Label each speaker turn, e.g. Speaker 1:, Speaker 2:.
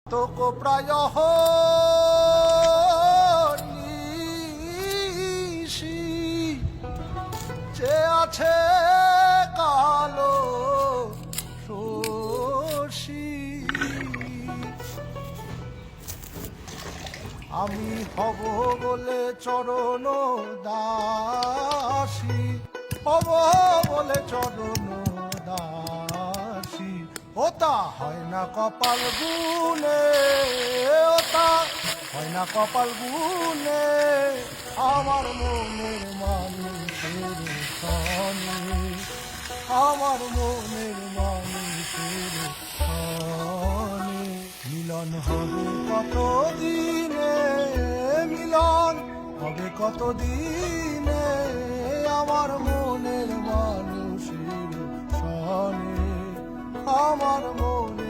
Speaker 1: তোকো প্রায় নিশি যে আছে কালো শশী আমি হব বলে চরণ দাসী হব বলে চরণ দাসী ওটা হয় না কপাল গুনে ওটা হয় না কপাল গুনে আমার মনের মানুষের সনে আমার মনের মানুষের সনে মিলন হবে কতদিনে মিলন হবে কতদিনে আমার মনের মানুষের সনে আমার মনে